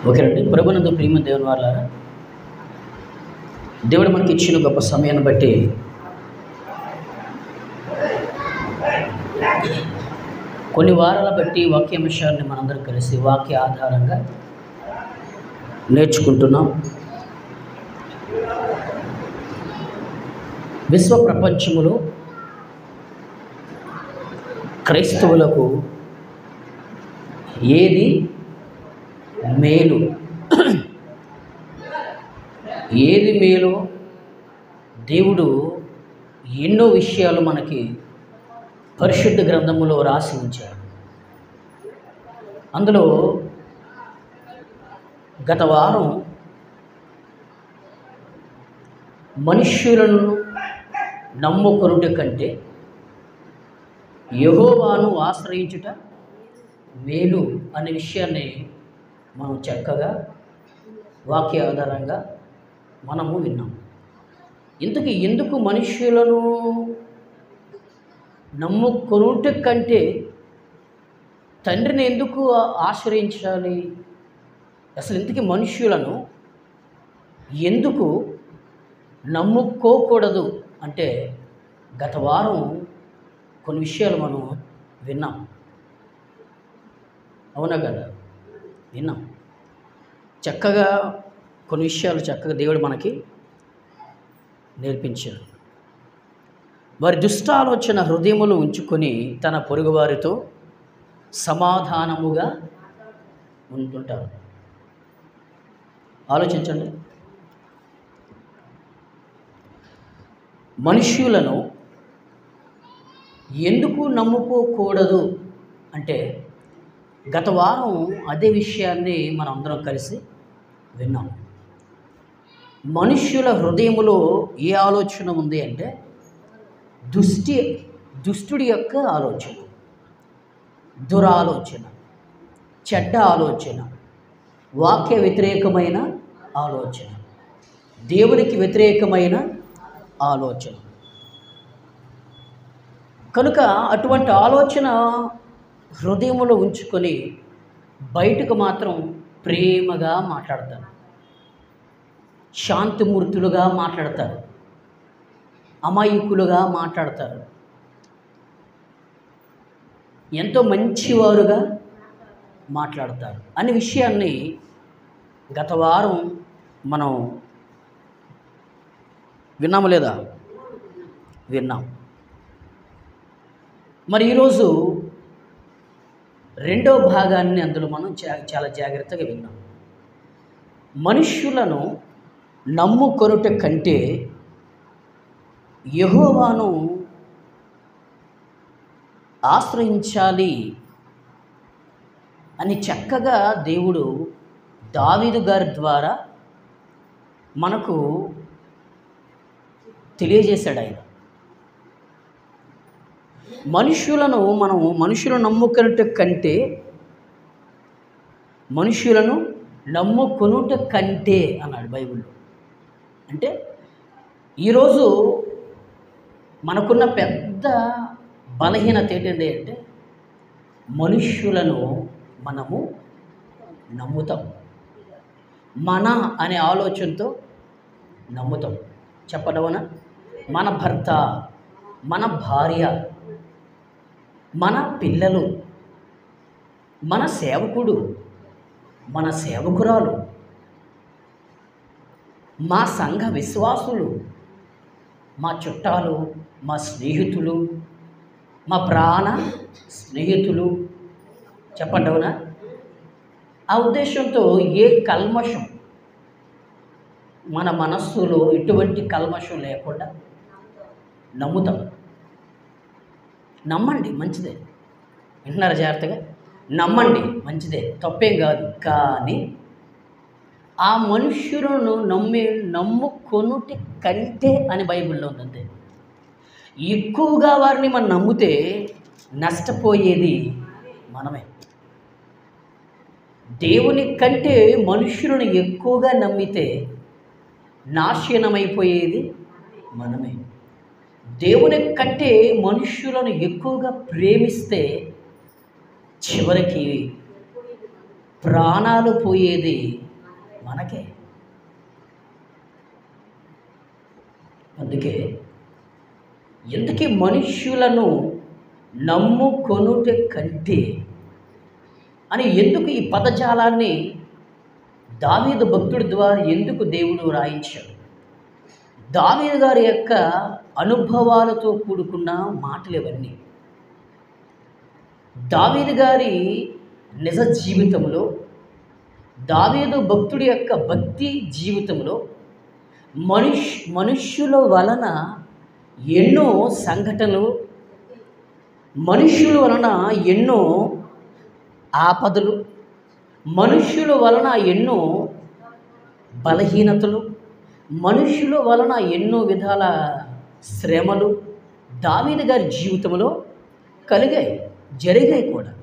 ఓకేనండి. ప్రభునందు ప్రియమైన దేవుని వారలారా, దేవుడు మనకి ఇచ్చిన గొప్ప సమయాన్ని బట్టి కొన్ని వారాల బట్టి వాక్యాంశాన్ని మనందరం కలిసి వాక్య ఆధారంగా నేర్చుకుంటున్నాం. విశ్వ ప్రపంచములో క్రైస్తవులకు ఏది మేలు, ఏది మేలు, దేవుడు ఎన్నో విషయాలు మనకి పరిశుద్ధ గ్రంథములో రాసి ఉంచాడు. అందులో గత వారం మనుష్యులను నమ్ముకొనుట కంటే యెహోవాను ఆశ్రయించుట మేలు అనే విషయాన్ని మనం చక్కగా వాక్య ఆధారంగా మనము విన్నాం. ఇంతకీ ఎందుకు మనుష్యులను నమ్ముకొనుట కంటే తండ్రిని ఎందుకు ఆశ్రయించాలి? అసలు ఇంతకీ మనుష్యులను ఎందుకు నమ్ముకోకూడదు అంటే గత వారం కొన్ని విషయాలు మనం విన్నాం. అవునా కదా? విన్నాం. చక్కగా కొన్ని విషయాలు చక్కగా దేవుడు మనకి నేర్పించాడు. వారి దుష్టాలోచన హృదయములో ఉంచుకొని తన పొరుగువారితో సమాధానముగా ఉంటుంటారు. ఆలోచించండి. మనుష్యులను ఎందుకు నమ్ముకోకూడదు అంటే గత వారం అదే విషయాన్ని మనం అందరం కలిసి విన్నాం. మనుష్యుల హృదయములో ఏ ఆలోచన ఉంది అంటే దుష్టుడి యొక్క ఆలోచన, దురాలోచన, చెడ్డ ఆలోచన, వాక్య వ్యతిరేకమైన ఆలోచన, దేవునికి వ్యతిరేకమైన ఆలోచన. కనుక అటువంటి ఆలోచన హృదయంలో ఉంచుకొని బయటకు మాత్రం ప్రేమగా మాట్లాడతారు, శాంతిమూర్తులుగా మాట్లాడతారు, అమాయకులుగా మాట్లాడతారు, ఎంతో మంచివారుగా మాట్లాడతారు అనే విషయాన్ని గత వారం మనం విన్నాము లేదా? విన్నాం. మరి ఈరోజు రెండో భాగాన్ని అందులో మనం చాలా జాగ్రత్తగా విన్నాం. మనుష్యులను నమ్ముకొనుట కంటే యెహోవాను ఆశ్రయించాలి అని చక్కగా దేవుడు దావీదు గారి ద్వారా మనకు తెలియజేశాడు. ఆయన మనుషులను నమ్ముకొనుట కంటే అన్నాడు బైబిల్లో. అంటే ఈరోజు మనకున్న పెద్ద బలహీనత ఏంటంటే అంటే మనుష్యులను మనము నమ్ముతాం, మన అనే ఆలోచనతో నమ్ముతాం. చెప్పడవనా? మన భర్త, మన భార్య, మన పిల్లలు, మన సేవకుడు, మన సేవకురాలు, మా సంఘ విశ్వాసులు, మా చుట్టాలు, మా స్నేహితులు, మా ప్రాణ స్నేహితులు. చెప్పండి అవునా? ఆ ఉద్దేశంతో ఏ కల్మషం మన మనస్సులో ఎటువంటి కల్మషం లేకుండా నమ్ముతాం. నమ్మండి, మంచిదే. వింటున్నారా జాగ్రత్తగా? నమ్మండి, మంచిదే, తప్పేం కాదు. కానీ ఆ మనుష్యులను నమ్ముకొనుట కంటే అని బైబిల్లో ఉందంతే. ఎక్కువగా వారిని మనం నమ్మితే నష్టపోయేది మనమే. దేవుని కంటే మనుష్యులను ఎక్కువగా నమ్మితే నాశనమైపోయేది మనమే. దేవుని కంటే మనుష్యులను ఎక్కువగా ప్రేమిస్తే చివరికి ప్రాణాలు పోయేది మనకే. అందుకే ఎందుకే మనుష్యులను నమ్ముకొనుట కంటే అని ఎందుకు ఈ పదజాలాన్ని దావీదు భక్తుడి ద్వారా ఎందుకు దేవుడు రాయించాడు? దావీదు గారి యొక్క అనుభవాలతో కూడుకున్న మాటలు ఇవన్నీ. దావీదు గారి నిజ జీవితంలో, దావీదు భక్తుడి యొక్క భక్తి జీవితంలో మనుష్యుల వలన ఎన్నో సంఘటనలు, మనుష్యుల వలన ఎన్నో ఆపదలు, మనుష్యుల వలన ఎన్నో బలహీనతలు, మనుష్యుల వలన ఎన్నో విధాల శ్రమలు దావీదు గారి జీవితంలో జరిగాయి కూడా.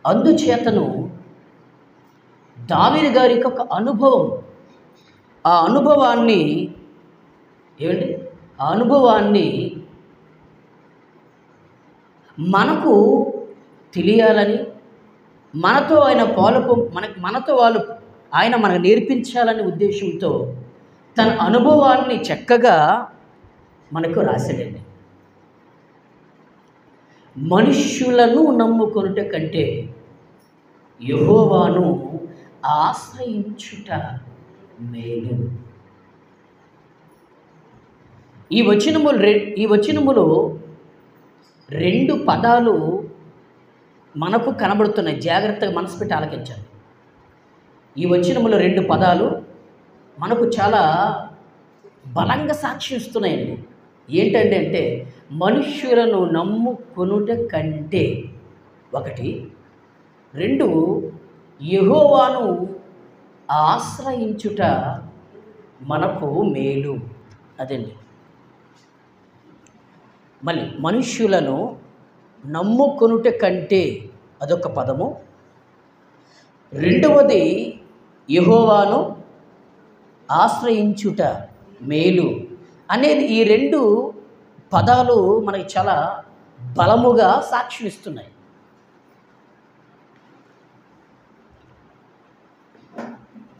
అందుచేతను దావీదు గారికి ఒక అనుభవం, ఆ అనుభవాన్ని మనకు తెలియాలని, మనతో ఆయన మనకు నేర్పించాలనే ఉద్దేశంతో తన అనుభవాన్ని చక్కగా మనకు రాశాడండి. మనుష్యులను నమ్ముకొనుట కంటే యెహోవాను ఆశ్రయించుట మేలు. ఈ వచనములో రెండు పదాలు మనకు కనబడుతున్నాయి. జాగ్రత్తగా మనసు పెట్టి ఆలకించాలి. ఈ వచనములో రెండు పదాలు మనకు చాలా బలంగా సాక్షిస్తున్నాయండి. ఏంటంటే అంటే మనుష్యులను నమ్ముకొనుట కంటే ఒకటి, రెండు యెహోవాను ఆశ్రయించుట మనకు మేలు. అదండి. మళ్ళీ మనుష్యులను నమ్ముకొనుట కంటే అదొక పదము, రెండవది యెహోవాను ఆశ్రయించుట మేలు అనేది. ఈ రెండు పదాలు మనకి చాలా బలముగా సాక్ష్యమిస్తున్నాయి.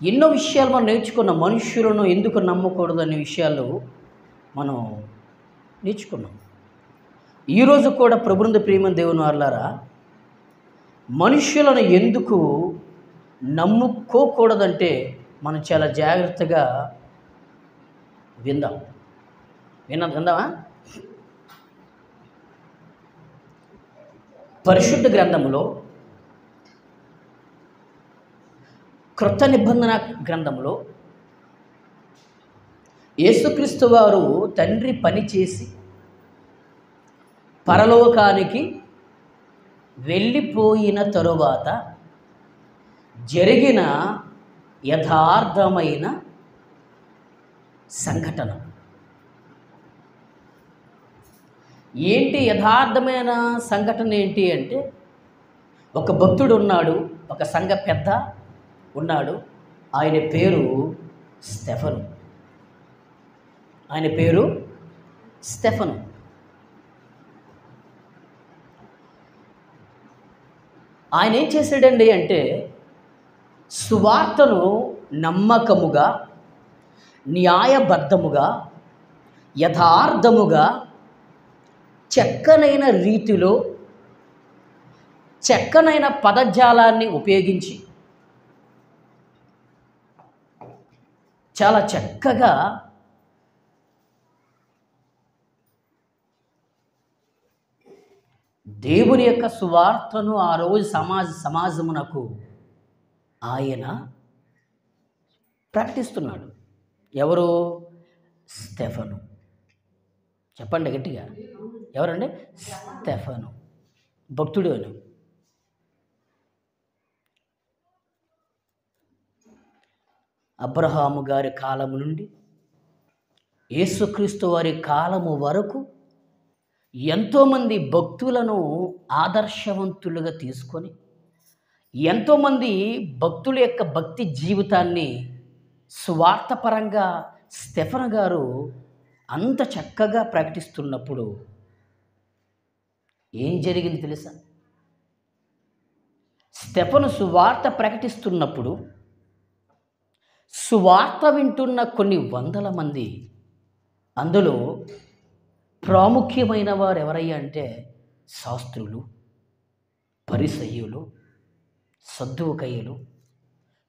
ఎన్నో విషయాలు మనం నేర్చుకున్నాం. మనుష్యులను ఎందుకు నమ్మకూడదు అనే విషయాలు మనం నేర్చుకున్నాం. ఈరోజు కూడా ప్రభునందు ప్రియమైన దేవుని వారలారా, మనుష్యులను ఎందుకు నమ్ముకోకూడదంటే మనం చాలా జాగ్రత్తగా విందామా? పరిశుద్ధ గ్రంథములో, క్రొత్త నిబంధన గ్రంథంలో యేసుక్రీస్తు వారు తండ్రి పని చేసి పరలోకానికి వెళ్ళిపోయిన తరువాత జరిగిన యథార్థమైన సంఘటన ఏంటి? యథార్థమైన సంఘటన ఏంటి అంటే, ఒక భక్తుడు ఉన్నాడు, ఒక సంఘ పెద్ద ఉన్నాడు. ఆయన పేరు స్టెఫను. ఆయన ఏం చేశాడండి అంటే, సువార్తను నమ్మకముగా, న్యాయబద్ధముగా, యథార్థముగా, చక్కనైన రీతిలో, చక్కనైన పదజాలాన్ని ఉపయోగించి చాలా చక్కగా దేవుని యొక్క సువార్తను ఆ రోజు సమాజమునకు ఆయన ప్రకటిస్తున్నాడు. ఎవరు? స్టెఫను. చెప్పండి గట్టిగా, ఎవరండి? స్టెఫను భక్తుడు. అని అబ్రహాము గారి కాలము నుండి యేసుక్రీస్తు వారి కాలము వరకు ఎంతోమంది భక్తులను ఆదర్శవంతులుగా తీసుకొని, ఎంతోమంది భక్తుల యొక్క భక్తి జీవితాన్ని స్వార్థపరంగా స్టెఫను గారు అంత చక్కగా ప్రకటిస్తున్నప్పుడు ఏం జరిగింది తెలుసా? స్టెఫను సువార్త ప్రకటిస్తున్నప్పుడు సువార్త వింటున్న కొన్ని వందల మంది, అందులో ప్రాముఖ్యమైన వారు ఎవరయ్యా అంటే శాస్త్రులు, పరిసయ్యులు, సద్దూకయ్యులు,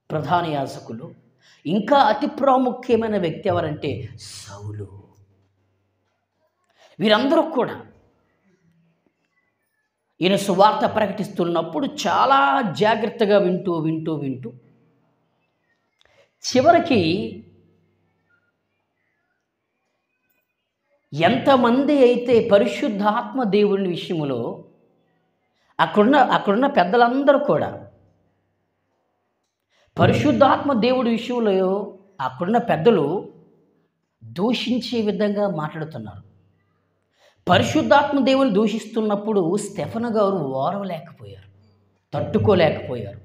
ప్రధాన యాజకులు, ఇంకా అతి ప్రాముఖ్యమైన వ్యక్తి ఎవరంటే సౌలు. వీరందరూ కూడా ఈయన సువార్త ప్రకటిస్తున్నప్పుడు చాలా జాగ్రత్తగా వింటూ చివరికి ఎంతమంది అయితే పరిశుద్ధాత్మ దేవుని విషయంలో అక్కడున్న పెద్దలందరూ కూడా పరిశుద్ధాత్మ దేవుడి విషయంలో అక్కడున్న పెద్దలు దూషించే విధంగా మాట్లాడుతున్నారు. పరిశుద్ధాత్మ దేవుని దూషిస్తున్నప్పుడు స్టెఫను గారు ఓర్వలేకపోయారు, తట్టుకోలేకపోయారు.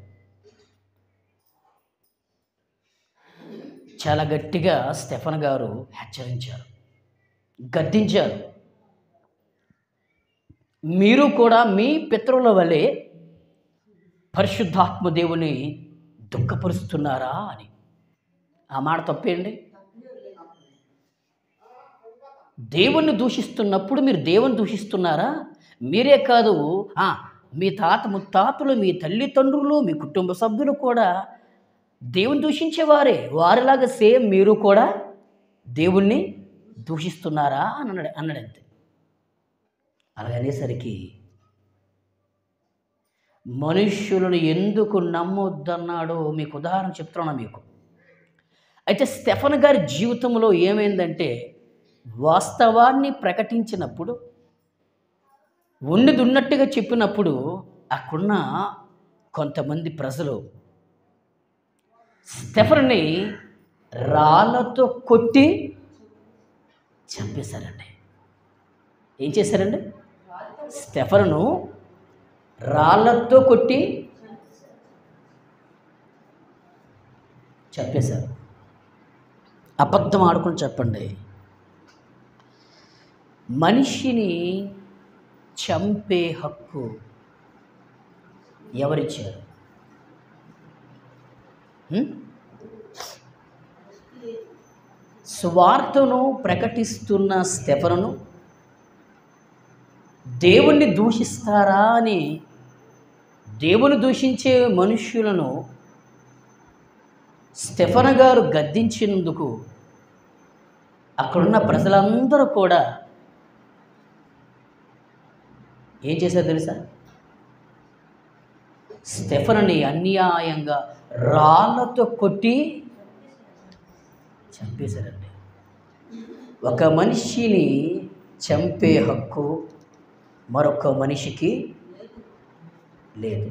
చాలా గట్టిగా స్టెఫను గారు హెచ్చరించారు, గద్దించారు. మీరు కూడా మీ పితరుల వలె పరిశుద్ధాత్మ దేవుని దుఃఖపరుస్తున్నారా అని. ఆ మాట తప్పేండి? దేవుణ్ణి దూషిస్తున్నప్పుడు మీరు దేవుని దూషిస్తున్నారా? మీరే కాదు, మీ తాత ముత్తాతలు, మీ తల్లిదండ్రులు, మీ కుటుంబ సభ్యులు కూడా దేవుని దూషించేవారే. వారిలాగా సేమ్ మీరు కూడా దేవుణ్ణి దూషిస్తున్నారా అని అన్నాడంతే. అలాగనేసరికి మనుష్యులను ఎందుకు నమ్మొద్దన్నాడో మీకు ఉదాహరణ చెప్తున్నాను మీకు. అయితే స్టెఫను గారి జీవితంలో ఏమైందంటే, వాస్తవాన్ని ప్రకటించినప్పుడు, ఉన్నది ఉన్నట్టుగా చెప్పినప్పుడు అక్కడున్న కొంతమంది ప్రజలు స్టెఫనుని రాళ్ళతో కొట్టి చంపేశారండి. ఏం చేశారండి? స్టెఫనును రాళ్ళతో కొట్టి చంపేశారు. అబద్ధం ఆడుకుని చెప్పండి, మనిషిని చంపే హక్కు ఎవరిచ్చారు? సువార్తను ప్రకటిస్తున్న స్టెఫనును దేవుణ్ణి దూషిస్తారా అని దేవుని దూషించే మనుష్యులను స్టెఫను గారు గద్దించినందుకు అక్కడున్న ప్రజలందరూ కూడా ఏం చేశారు తెలుసా? స్టెఫనుని అన్యాయంగా రాళ్ళతో కొట్టి చంపేశారండి. ఒక మనిషిని చంపే హక్కు మరొక మనిషికి లేదు.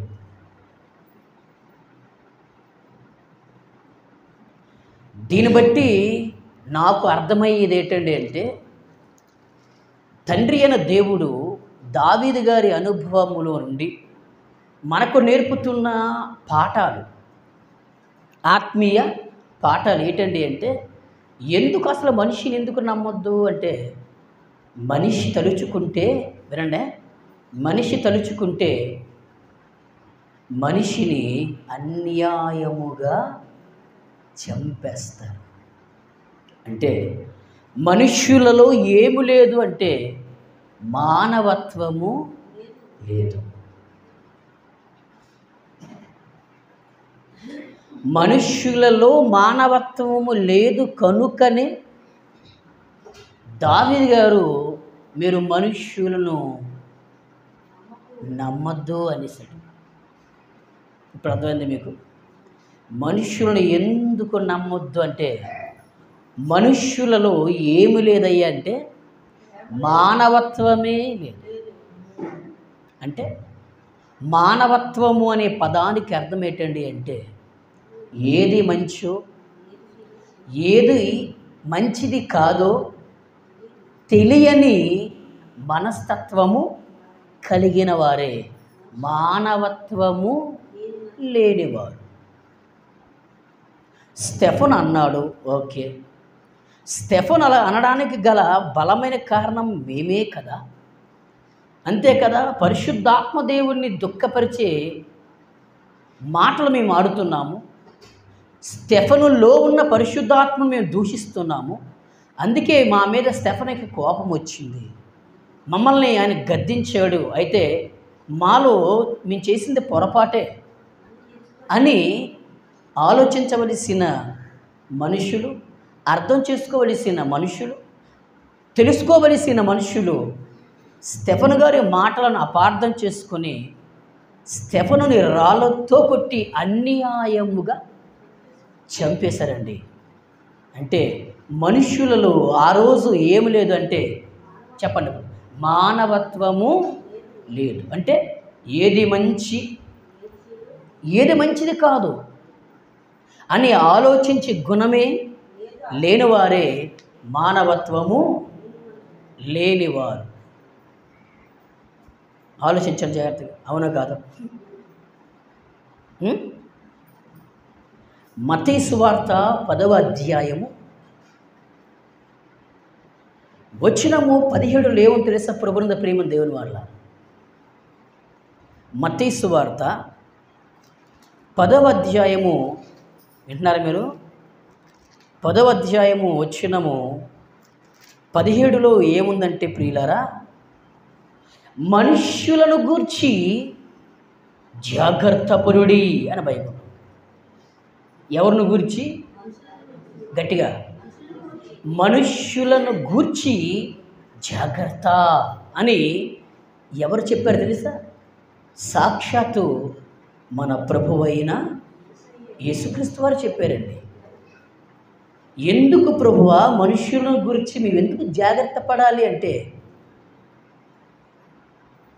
దీన్ని బట్టి నాకు అర్థమయ్యేది ఏంటండి అంటే, తండ్రి అయిన దేవుడు దావీదు గారి అనుభవములో నుండి మనకు నేర్పుతున్న పాఠాలు, ఆత్మీయ పాఠాలు ఏంటండి అంటే, ఎందుకు అసలు మనిషిని ఎందుకు నమ్మొద్దు అంటే, మనిషి తలుచుకుంటే, వినండి, మనిషి తలుచుకుంటే మనిషిని అన్యాయముగా చంపేస్తారు. అంటే మనుష్యులలో ఏమి లేదు అంటే మానవత్వము లేదు. మనుష్యులలో మానవత్వము లేదు కనుకనే దావీదు గారు మీరు మనుష్యులను నమ్మద్దు అనేసాడు. ఇప్పుడు అర్థమైంది మీకు? మనుష్యులను ఎందుకు నమ్మొద్దు అంటే, మనుష్యులలో ఏమి లేదయ్యా అంటే మానవత్వమే లేదు. అంటే మానవత్వము అనే పదానికి అర్థం ఏంటండి అంటే, ఏది మంచో ఏది మంచిది కాదో తెలియని మనస్తత్వము కలిగిన వారే మానవత్వము లేనివారు. స్టెఫను అన్నాడు, ఓకే, స్టెఫను అలా అనడానికి గల బలమైన కారణం మేమే కదా, అంతే కదా. పరిశుద్ధాత్మ దేవుణ్ణి దుఃఖపరిచే మాటలు మేము ఆడుతున్నాము, స్టెఫనులో ఉన్న పరిశుద్ధాత్మను మేము దూషిస్తున్నాము. అందుకే మా మీద స్టెఫనుకి కోపం వచ్చింది, మమ్మల్ని ఆయన గద్దించాడు. అయితే మాలో మేము చేసింది పొరపాటే అని ఆలోచించవలసిన మనుషులు, అర్థం చేసుకోవలసిన మనుషులు, తెలుసుకోవలసిన మనుషులు స్టెఫను గారి మాటలను అపార్థం చేసుకొని స్టెఫనుని రాళ్ళతో కొట్టి అన్యాయముగా చంపేశారండి. అంటే మనుష్యులలో ఆ రోజు ఏమి లేదు అంటే చెప్పండి, మానవత్వము లేదు. అంటే ఏది మంచిది కాదు అని ఆలోచించే గుణమే లేనివారే మానవత్వము లేనివారు. ఆలోచించండి జాగ్రత్తగా, అవునా కాదు? మత్తయి సువార్త 10వ అధ్యాయము వచనము 17 ఏమని తెలుసా? ప్రభునందు ప్రియమైన దేవుని వారల, మత్తయి సువార్త 10వ అధ్యాయము వింటున్నారా మీరు? 10వ అధ్యాయము వచనము 17లో ఏముందంటే ప్రియులారా, మనుష్యులను గూర్చి జాగ్రత్త పరుడి అని బైబిల్. ఎవరిని గూర్చి? గట్టిగా, మనుష్యులను గూర్చి జాగ్రత్త అని ఎవరు చెప్పారు తెలుసా? సాక్షాత్తు మన ప్రభువైన యేసుక్రీస్తు వారు చెప్పారండి. ఎందుకు ప్రభువా మనుష్యులను గురించి మేము ఎందుకు జాగ్రత్త పడాలి అంటే,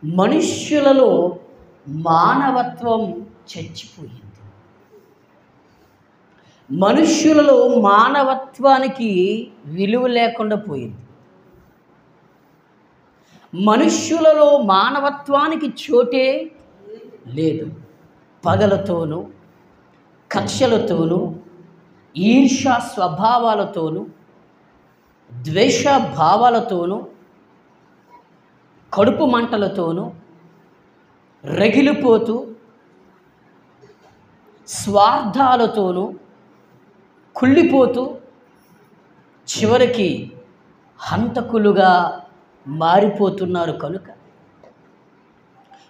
మనుష్యులలో మానవత్వం చచ్చిపోయింది. మనుష్యులలో మానవత్వానికి విలువ లేకుండా పోయింది. మనుష్యులలో మానవత్వానికి చోటే లేదు. పగలతోనూ, కక్షలతోనూ, ఈర్ష్యా స్వభావాలతోనూ, ద్వేష భావాలతోనూ, కడుపు మంటలతోనూ రగిలిపోతూ, స్వార్థాలతోనూ కుళ్ళిపోతూ, చివరికి హంతకులుగా మారిపోతున్నారు. కనుక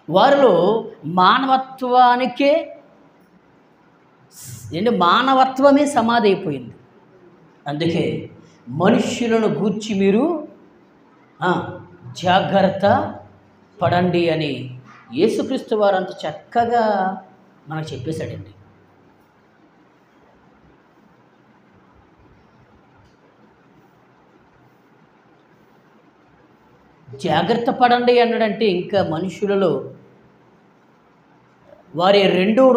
వారిలో మానవత్వమే సమాధి అయిపోయింది. అందుకే మనుష్యులను గూర్చి మీరు జాగ్రత్త పడండి అని యేసుక్రీస్తు వారు అంత చక్కగా మనకు చెప్పేశాడండి. జాగ్రత్త పడండి అన్నాడంటే ఇంకా మనుషులలో వారి రెండవ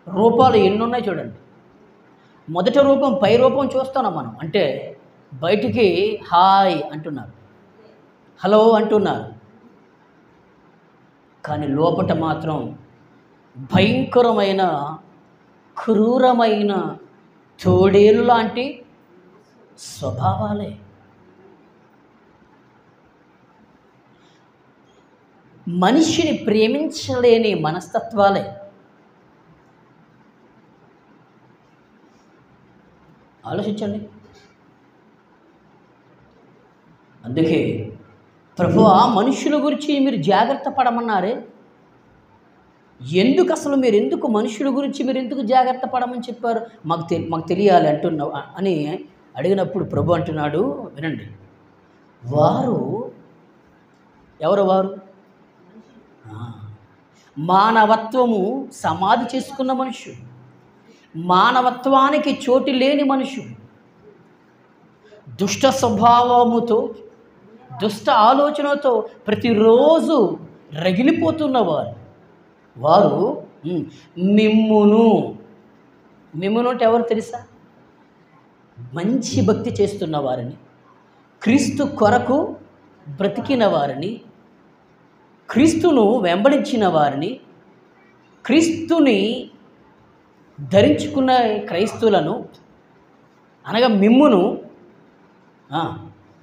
రూపాలు ఎన్నున్నాయి చూడండి. మొదటి రూపం, పై రూపం చూస్తున్నాం మనం. అంటే బయటికి హాయ్ అంటున్నారు, హలో అంటున్నారు, కానీ లోపట మాత్రం భయంకరమైన, క్రూరమైన తోడేలు లాంటి స్వభావాలే. మనిషిని ప్రేమించలేని మనస్తత్వాలే. ఆలోచించండి. అందుకే ప్రభువా మనుషుల గురించి మీరు జాగ్రత్త పడమన్నారే, ఎందుకు మనుషుల గురించి మీరు ఎందుకు జాగ్రత్త పడమని చెప్పారు? మాకు తెలియాలి అంటున్నావు అని అడిగినప్పుడు ప్రభు అంటున్నాడు, వినండి, ఎవరు వారు? మానవత్వము సమాధి చేసుకున్న మనుషులు, మానవత్వానికి చోటు లేని మనుషులు, దుష్ట స్వభావముతో, దుష్ట ఆలోచనతో ప్రతిరోజు రగిలిపోతున్నవారు. వారు మిమ్మును అంటే ఎవరు తెలుసా? మంచి భక్తి చేస్తున్న వారిని, క్రీస్తు కొరకు బ్రతికిన వారిని, క్రీస్తును వెంబడించిన వారిని, క్రీస్తుని ధరించుకున్న క్రైస్తువులను అనగా మిమ్మును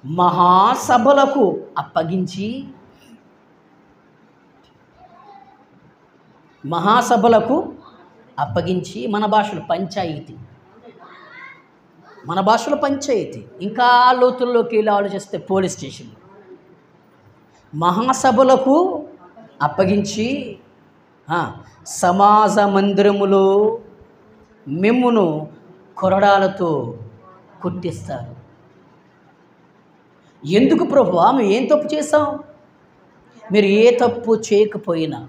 మహాసభలకు అప్పగించి మహాసభలకు అప్పగించి, మన భాషలో పంచాయితీ, మన భాషలో పంచాయితీ, ఇంకా లోతుల్లోకి వెళ్ళి ఆలోచిస్తే పోలీస్ స్టేషన్. మహాసభలకు అప్పగించి సమాజ మందిరములో మిమ్మును కొరడాలతో కొట్టిస్తారు. ఎందుకు ప్రభువా, మేము ఏం తప్పు చేశాం? మీరు ఏ తప్పు చేయకపోయినా,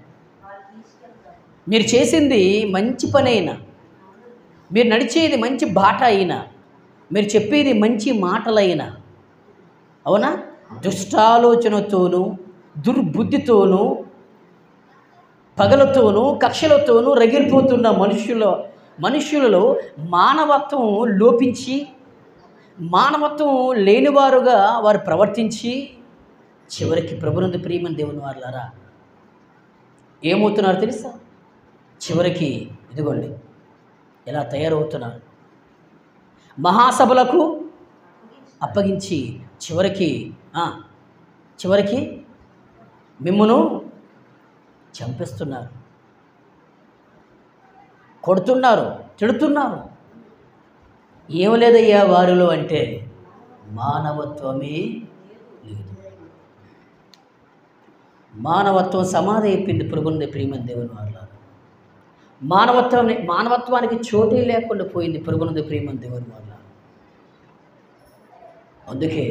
మీరు చేసింది మంచి పని అయినా, మీరు నడిచేది మంచి బాట అయినా, మీరు చెప్పేది మంచి మాటలైనా, అవునా, దుష్టాలోచనతోనూ దుర్బుద్ధితోనూ పగలతోనూ కక్షలతోనూ రగిలిపోతున్న మనుషులలో మానవత్వం లోపించి, మానవత్వం లేనివారుగా వారు ప్రవర్తించి, చివరికి ప్రభునందు ప్రియమైన దేవుని వారలారా ఏమవుతున్నారు తెలుసా? చివరికి ఇదిగోండి ఎలా తయారవుతున్నారు. మహాసభలకు అప్పగించి చివరికి మిమ్మును చంపిస్తున్నారు, కొడుతున్నారు, తిడుతున్నారు. ఏం లేదయ్యా వారిలో అంటే మానవత్వమే లేదు. మానవత్వం సమాధి అయిపోయింది ప్రభువుని ప్రియమైన దేవుని వారలారా. మానవత్వానికి చోటే లేకుండా పోయింది ప్రభువుని ప్రియమైన దేవుని వారలారా. అందుకే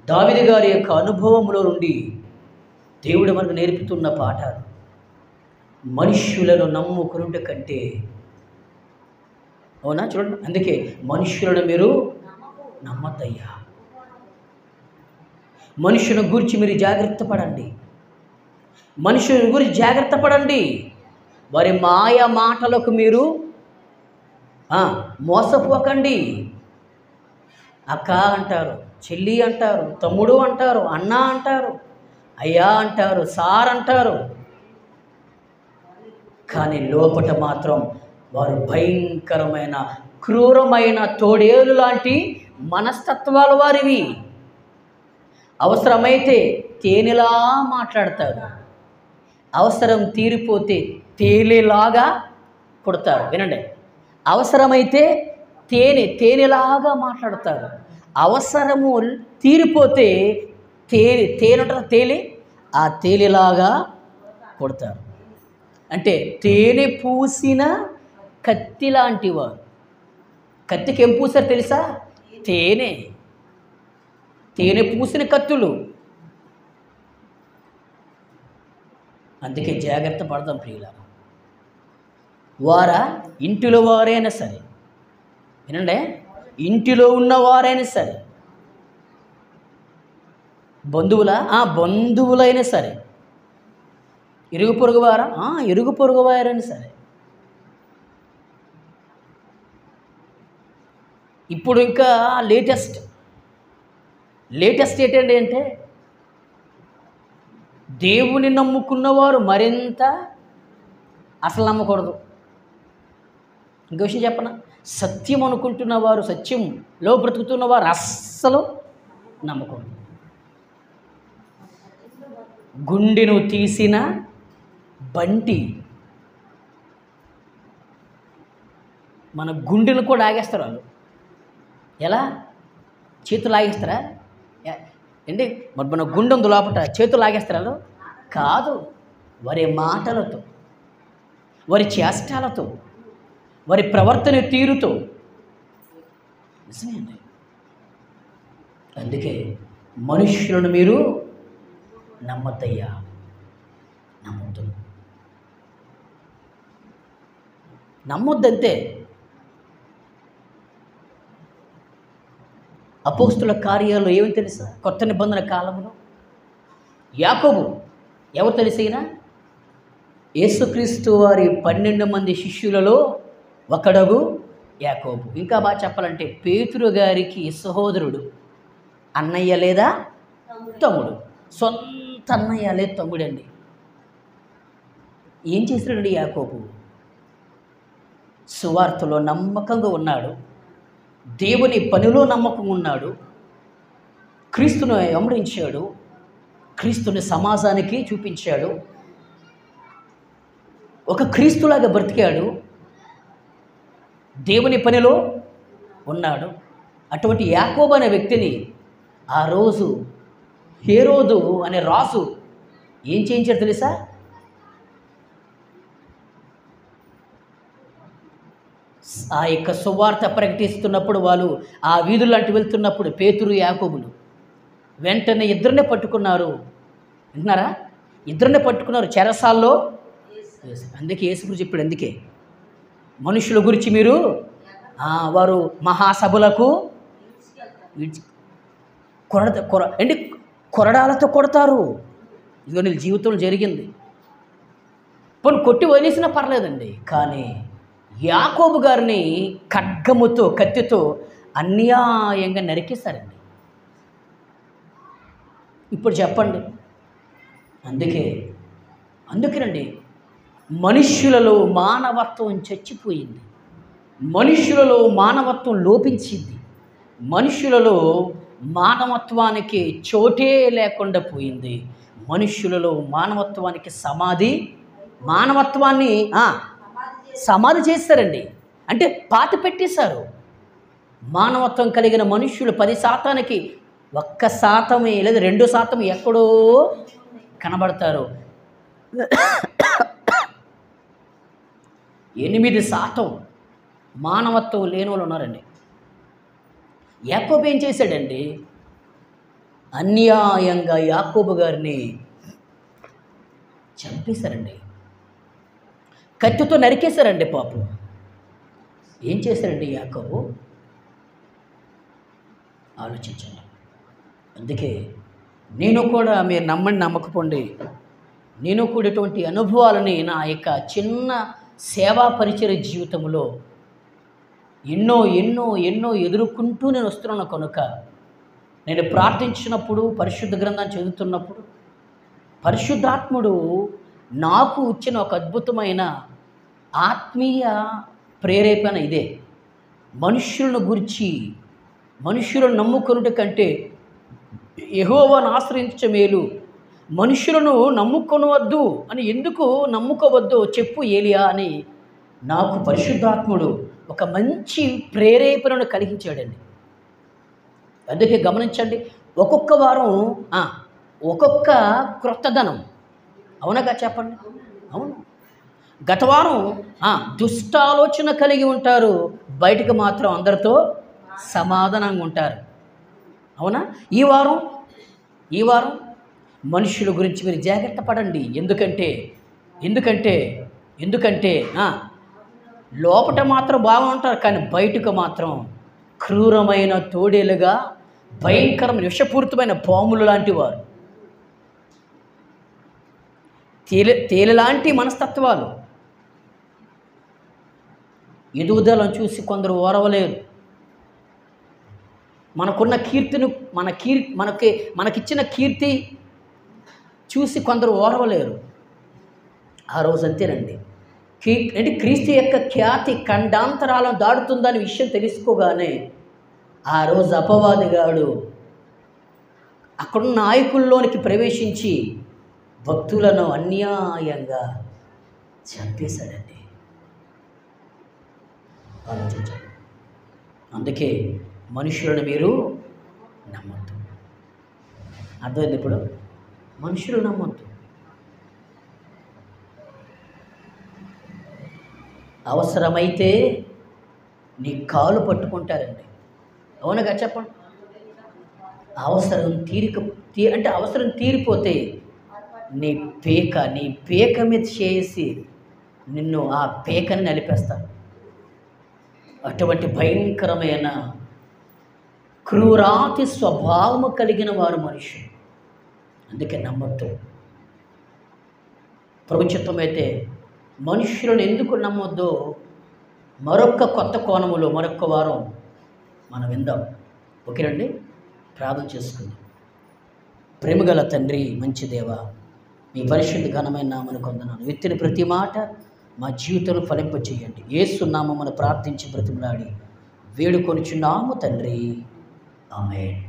దావీదు గారి యొక్క అనుభవంలో నుండి దేవుడు మనకు నేర్పుతున్న పాఠాలు, మనుష్యులను నమ్ముకునుట కంటే, అవునా, చూడండి, అందుకే మనుష్యులను మీరు నమ్మద్దయ్యా. మనుషుని గురించి మీరు జాగ్రత్త పడండి, మనుషుని గురించి జాగ్రత్త పడండి. వారి మాయ మాటలకు మీరు మోసపోకండి. అక్క అంటారు, చెల్లి అంటారు, తమ్ముడు అంటారు, అన్న అంటారు, అయ్యా అంటారు, సార్ అంటారు, కానీ లోపట మాత్రం వారు భయంకరమైన క్రూరమైన తోడేలు లాంటి మనస్తత్వాలు వారివి. అవసరమైతే తేనెలా మాట్లాడతారు, అవసరం తీరిపోతే తేలిలాగా కొడతారు. వినండి, అవసరమైతే తేనెలాగా మాట్లాడతారు, అవసరము తీరిపోతే తేలి ఆ తేలిలాగా కొడతారు. అంటే తేనె పూసిన కత్తి లాంటి వారు. కత్తికి ఏం పూసారు తెలుసా? తేనె పూసిన కత్తులు. అందుకే జాగ్రత్త పడదాం ప్రియులారా. వారా ఇంటిలో వారైనా సరే, వినండి, ఇంటిలో ఉన్నవారైనా సరే, బంధువులైనా సరే, ఇరుగు పొరుగు వారైనా సరే. ఇప్పుడు ఇంకా లేటెస్ట్ ఏంటండి అంటే, దేవుని నమ్ముకున్నవారు మరింత అసలు నమ్మకూడదు. ఇంకో విషయం చెప్పనా, సత్యం అనుకుంటున్నవారు, సత్యంలో బ్రతుకుతున్నవారు అస్సలు నమ్మకూడదు. గుండెను తీసిన బంటి, మన గుండెను కూడా ఆగేస్తారు వాళ్ళు. ఎలా? చేతులు ఆగేస్తారా ఏంటి? మరి మన గుండె ఉంది లోపల, చేతులు ఆగేస్తారు వాళ్ళు? కాదు, వారి మాటలతో, వారి చేష్టాలతో, వారి ప్రవర్తన తీరుతో. నిజమే అండి. అందుకే మనుష్యులను మీరు నమ్మద్దయ్యా, నమ్మొద్దంతే. అపోస్తుల కార్యాలు ఏమి తెలుసా? కొత్త నిబంధన కాలంలో యాకోబు ఎవరు తెలిసినా? యేసుక్రీస్తు వారి 12 మంది శిష్యులలో ఒకడగు యాకోబు. ఇంకా బాగా చెప్పాలంటే పేతురు గారికి సహోదరుడు, అన్నయ్య లేదా తమ్ముడు. సొంత అన్నయ్య లేదా తమ్ముడండి. ఏం చేశాడండి యాకోబు? సువార్తలో నమ్మకంగా ఉన్నాడు, దేవుని పనిలో నమ్మకంగా ఉన్నాడు, క్రీస్తును వెంబడించాడు, క్రీస్తుని సమాజానికి చూపించాడు. ఒక క్రీస్తులాగా బ్రతికాడు, దేవుని పనిలో ఉన్నాడు. అటువంటి యాకోబు అనే వ్యక్తిని ఆ రోజు హేరోదు అనే రాజు ఏం చేయించాడు తెలుసా? ఆ యొక్క సువార్త ప్రకటిస్తున్నప్పుడు వాళ్ళు ఆ వీధులు అంటూ వెళ్తున్నప్పుడు పేతురు యాకోబులు వెంటనే ఇద్దరినే పట్టుకున్నారు. వింటున్నారా? ఇద్దరినే పట్టుకున్నారు చెరసాల్లో. అందుకే యేసుప్రభు చెప్పాడు, అందుకే మనుషుల గురించి మీరు వారు మహాసభలకు కొరడాలతో కొడతారు. ఇదిగో నీ జీవితంలో జరిగింది. పోనీ కొట్టి వదిలేసినా పర్లేదండి, కానీ యాకోబు గారిని ఖడ్గముతో కత్తితో అన్యాయంగా నరికేశారండి. ఇప్పుడు చెప్పండి. అందుకేనండి మనుష్యులలో మానవత్వం చచ్చిపోయింది, మనుష్యులలో మానవత్వం లోపించింది, మనుష్యులలో మానవత్వానికి చోటే లేకుండా పోయింది. మనుష్యులలో మానవత్వానికి మానవత్వాన్ని సమాధి చేస్తారండి. అంటే పాతి పెట్టేశారు. మానవత్వం కలిగిన మనుష్యులు 10%కి 1% లేదా 2% ఎక్కడో కనబడతారు. 8% మానవత్వం లేని వాళ్ళు ఉన్నారండి. యాకోబు ఏం చేశాడండి? అన్యాయంగా యాకోబు గారిని చంపేశారండి, కత్తితో నరికేశారండి. పాపం ఏం చేశారండి యాకోబు? ఆలోచించండి. అందుకే నేను కూడా, మీరు నమ్మండి నమ్మకపోండి, నేను కూడా ఇటువంటి అనుభవాలని నా యొక్క చిన్న సేవా పరిచయ జీవితంలో ఎన్నో ఎన్నో ఎన్నో ఎదుర్కొంటూ నేను వస్తున్నాను. కనుక నేను ప్రార్థించినప్పుడు, పరిశుద్ధ గ్రంథాన్ని చదువుతున్నప్పుడు పరిశుద్ధాత్ముడు నాకు ఇచ్చిన ఒక అద్భుతమైన ఆత్మీయ ప్రేరేపణ ఇదే. మనుష్యులను గురించి, మనుష్యులను నమ్ముకొనుట కంటే యెహోవాను ఆశ్రయించ మేలు. మనుష్యులను నమ్ముకొనవద్దు అని, ఎందుకు నమ్ముకోవద్దో చెప్పు ఏలియా అని నాకు పరిశుద్ధాత్ముడు ఒక మంచి ప్రేరేపణను కలిగించాడండి. అందుకే గమనించండి, ఒక్కొక్క వారం ఒక్కొక్క క్రొత్తదనం. అవునగా చెప్పండి? అవును. గత వారం దుష్టాలోచన కలిగి ఉంటారు, బయటకు మాత్రం అందరితో సమాధానంగా ఉంటారు. అవునా? ఈ వారం మనుషుల గురించి మీరు జాగ్రత్త పడండి. ఎందుకంటే లోపట మాత్రం బాగుంటారు, కానీ బయటకు మాత్రం క్రూరమైన తోడేలుగా, భయంకరమైన విషపూరితమైన పాములు లాంటి వారు, తేలిలాంటి మనస్తత్వాలు. ఎదుగుదలను చూసి కొందరు ఓరవలేరు. మనకున్న కీర్తిని, మనకిచ్చిన కీర్తి చూసి కొందరు ఓరవలేరు. ఆ రోజు అంతేనండి. క్రీస్తు యొక్క ఖ్యాతి ఖండాంతరాలను దాడుతుందనే విషయం తెలుసుకోగానే ఆ రోజు అపవాదిగాడు అక్కడున్న నాయకుల్లోనికి ప్రవేశించి భక్తులను అన్యాయంగా చంపేశాడండి. ఆలోచించండి. అందుకే మనుషులను మీరు నమ్మొద్దు. అర్థమైంది? ఇప్పుడు మనుషులు నమ్మొద్దు. అవసరమైతే నీ కాలు పట్టుకుంటారండి. అవునగా చెప్పండి? అవసరం తీరిపోతే నీ పేక మీద చేసి నిన్ను ఆ పేకని నలిపేస్తారు. అటువంటి భయంకరమైన క్రూరాతి స్వభావము కలిగిన వారు మనుషులు. అందుకే నమ్మొద్దు. ప్రభుత్వమైతే మనుషులను ఎందుకు నమ్మొద్దో మరొక కొత్త కోణములో మరొక వారం మనం విందాం. ఓకేనండి? ప్రార్థన చేసుకుందాం. ప్రేమగల తండ్రి, మంచి దేవ, మీ పరిశుద్ధ ఘనమైన నామమును కొందనాలు. విత్తిన ప్రతి మాట మా జీవితంలో ఫలింపచేయండి. యేసు నామమున ప్రార్థించి బ్రతిమలాడి వేడుకొనుచున్నాము తండ్రి. ఆమేన్.